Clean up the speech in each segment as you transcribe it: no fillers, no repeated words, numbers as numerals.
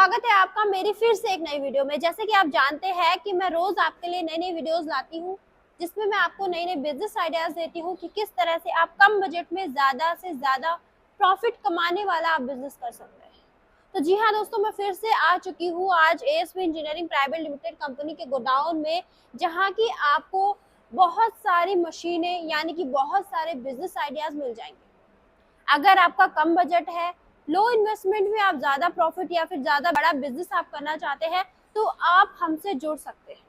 स्वागत है आपका मेरी फिर से एक नई वीडियो में। जैसे कि आप जानते हैं कि मैं रोज आपके लिए नई नई वीडियोस लाती हूँ, जिसमें मैं आपको नई नई बिजनेस आइडियाज देती हूँ कि किस तरह से आप कम बजट में ज्यादा से ज्यादा प्रॉफिट कमाने वाला आप बिजनेस कर सकते हैं। तो जी हाँ दोस्तों, मैं फिर से आ चुकी हूँ आज ASV engineering private limited company के गोडाउन में, जहाँ की आपको बहुत सारी मशीनें यानी कि बहुत सारे बिजनेस आइडियाज मिल जाएंगे। अगर आपका कम बजट है, लो इन्वेस्टमेंट में आप ज्यादा प्रॉफिट या फिर ज्यादा बड़ा बिजनेस आप करना चाहते हैं, तो आप हमसे जुड़ सकते हैं।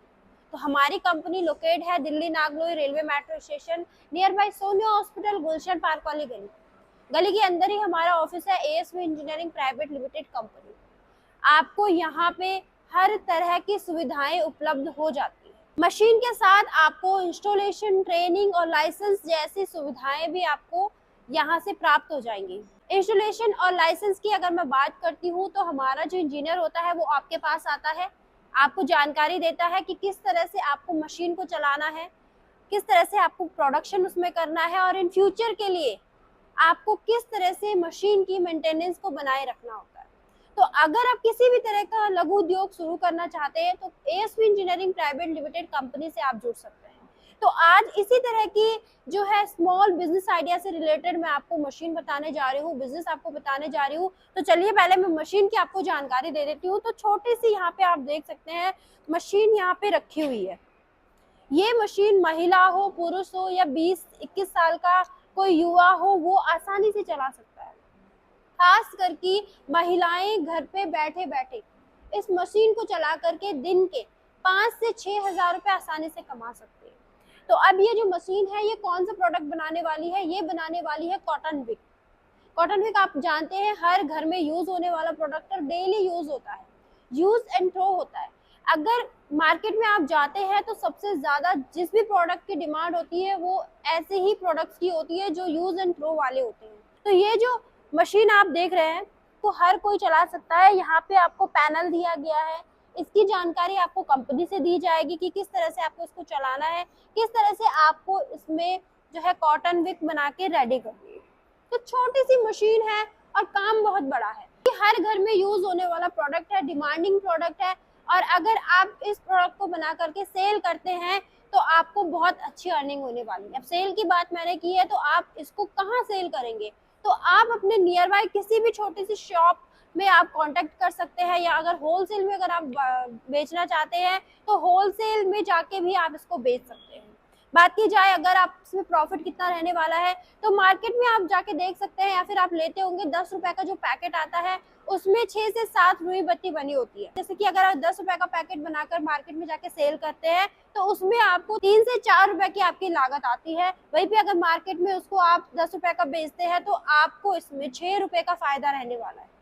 तो हमारी कंपनी लोकेट है Delhi Nangloi railway metro station, near by Sonia hospital, Gulshan park वाली गली। गली के अंदर ही हमारा ऑफिस है ASV engineering private limited company. आपको यहाँ पे हर तरह की सुविधाएं उपलब्ध हो जाती है। मशीन के साथ आपको इंस्टॉलेशन, ट्रेनिंग और लाइसेंस जैसी सुविधाएं भी आपको यहाँ से प्राप्त हो जाएंगी। इंस्टॉलेशन और लाइसेंस की अगर मैं बात करती हूँ, तो हमारा जो इंजीनियर होता है वो आपके पास आता है, आपको जानकारी देता है कि किस तरह से आपको मशीन को चलाना है, किस तरह से आपको प्रोडक्शन उसमें करना है और इन फ्यूचर के लिए आपको किस तरह से मशीन की मेंटेनेंस को बनाए रखना होता है। तो अगर आप किसी भी तरह का लघु उद्योग शुरू करना चाहते हैं, तो ASV engineering private limited company से आप जुड़ सकते हैं। तो आज इसी तरह की जो है स्मॉल बिजनेस आइडिया से रिलेटेड मैं आपको मशीन बताने जा रही हूँ, बिजनेस आपको बताने जा रही हूँ। तो चलिए पहले मैं मशीन की आपको जानकारी दे देती हूँ। तो छोटी सी यहाँ पे आप देख सकते हैं मशीन यहाँ पे रखी हुई है। ये मशीन महिला हो, पुरुष हो या 20-21 साल का कोई युवा हो, वो आसानी से चला सकता है। खास करके महिलाएं घर पे बैठे बैठे इस मशीन को चला करके दिन के 5 से 6 हजार रुपए आसानी से कमा सकते हैं। तो अब ये जो मशीन है, ये कौन सा प्रोडक्ट बनाने वाली है? ये बनाने वाली है कॉटन विक। कॉटन विक आप जानते हैं हर घर में यूज होने वाला प्रोडक्ट और डेली यूज होता है, यूज एंड थ्रो होता है। अगर मार्केट में आप जाते हैं तो सबसे ज्यादा जिस भी प्रोडक्ट की डिमांड होती है वो ऐसे ही प्रोडक्ट्स की होती है जो यूज एंड थ्रो वाले होते हैं। तो ये जो मशीन आप देख रहे हैं वो हर कोई चला सकता है। यहाँ पे आपको पैनल दिया गया है, इसकी जानकारी आपको कंपनी से दी जाएगी कि किस तरह से आपको इसको चलाना है, किस तरह से आपको इसमें जो है कॉटन विक बना के रेडी करनी है। तो छोटी सी मशीन है और काम बहुत बड़ा है। ये हर घर में यूज होने वाला प्रोडक्ट है, डिमांडिंग प्रोडक्ट है। और अगर आप इस प्रोडक्ट को बना करके सेल करते हैं तो आपको बहुत अच्छी अर्निंग होने वाली है। अब सेल की बात मैंने की है, तो आप इसको कहाँ सेल करेंगे? तो आप अपने नियर बाय किसी भी छोटी सी शॉप में आप कांटेक्ट कर सकते हैं, या अगर होलसेल में अगर आप बेचना चाहते हैं तो होलसेल में जाके भी आप इसको बेच सकते हैं। बात की जाए अगर आप इसमें प्रॉफिट कितना रहने वाला है, तो मार्केट में आप जाके देख सकते हैं, या फिर आप लेते होंगे 10 रुपए का जो पैकेट आता है उसमें 6 से 7 रुई बत्ती बनी होती है। जैसे कि अगर आप 10 रुपए का पैकेट बनाकर मार्केट में जाके सेल करते हैं तो उसमें आपको 3 से 4 रुपए की आपकी लागत आती है। वहीं पे अगर मार्केट में उसको आप 10 रुपए का बेचते हैं तो आपको इसमें 6 रुपए का फायदा रहने वाला है।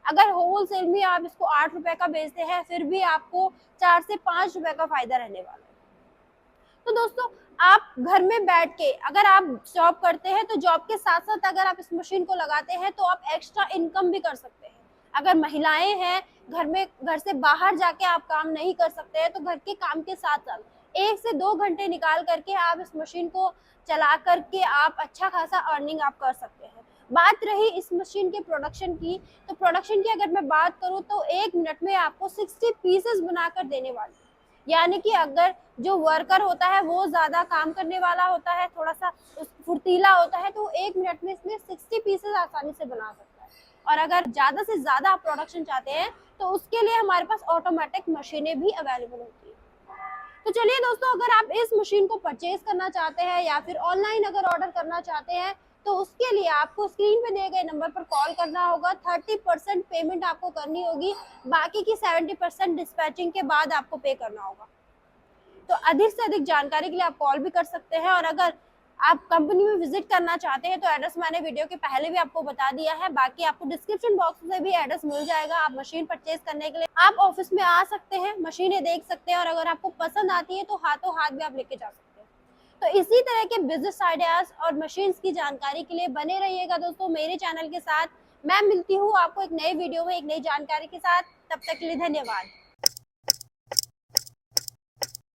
अगर होलसेल में आप इसको 8 रुपए का बेचते हैं, फिर भी आपको 4 से 5 रुपए का फायदा रहने वाला है। तो दोस्तों, आप घर में बैठ के अगर आप जॉब करते हैं तो जॉब के साथ साथ अगर आप इस मशीन को लगाते हैं तो आप एक्स्ट्रा इनकम भी कर सकते हैं। अगर महिलाएं हैं घर में, घर से बाहर जाके आप काम नहीं कर सकते हैं, तो घर के काम के साथ साथ 1 से 2 घंटे निकाल करके आप इस मशीन को चला करके आप अच्छा खासा अर्निंग आप कर सकते हैं। बात रही इस मशीन के प्रोडक्शन की, तो प्रोडक्शन की अगर मैं बात करूं तो 1 मिनट में आपको 60 पीसेस बनाकर देने वाली है। यानी कि अगर जो वर्कर होता है वो ज्यादा काम करने वाला होता है, थोड़ा सा फुर्तीला होता है, तो 1 मिनट में इसमें 60 पीसेस आसानी से बना सकता है। और अगर ज्यादा से ज्यादा आप प्रोडक्शन चाहते हैं तो उसके लिए हमारे पास ऑटोमेटिक मशीनें भी अवेलेबल होती है। तो चलिए दोस्तों, अगर आप इस मशीन को परचेज करना चाहते हैं या फिर ऑनलाइन अगर ऑर्डर करना चाहते हैं, तो उसके लिए आपको स्क्रीन पे दिए गए नंबर पर कॉल करना होगा। 30% पेमेंट आपको करनी होगी, बाकी की 70% डिस्पैचिंग के बाद आपको पे करना होगा। तो अधिक से अधिक जानकारी के लिए आप कॉल भी कर सकते हैं। और अगर आप कंपनी में विजिट करना चाहते हैं तो एड्रेस मैंने वीडियो के पहले भी आपको बता दिया है, बाकी आपको डिस्क्रिप्शन बॉक्स में भी एड्रेस मिल जाएगा। आप मशीन परचेज करने के लिए आप ऑफिस में आ सकते हैं, मशीनें देख सकते हैं, और अगर आपको पसंद आती है तो हाथों हाथ भी आप लेके जा सकते हैं। तो इसी तरह के बिजनेस आइडियाज और मशीन्स की जानकारी के लिए बने रहिएगा दोस्तों मेरे चैनल के साथ। मैं मिलती हूँ आपको एक नए वीडियो में एक नई जानकारी के साथ। तब तक के लिए धन्यवाद।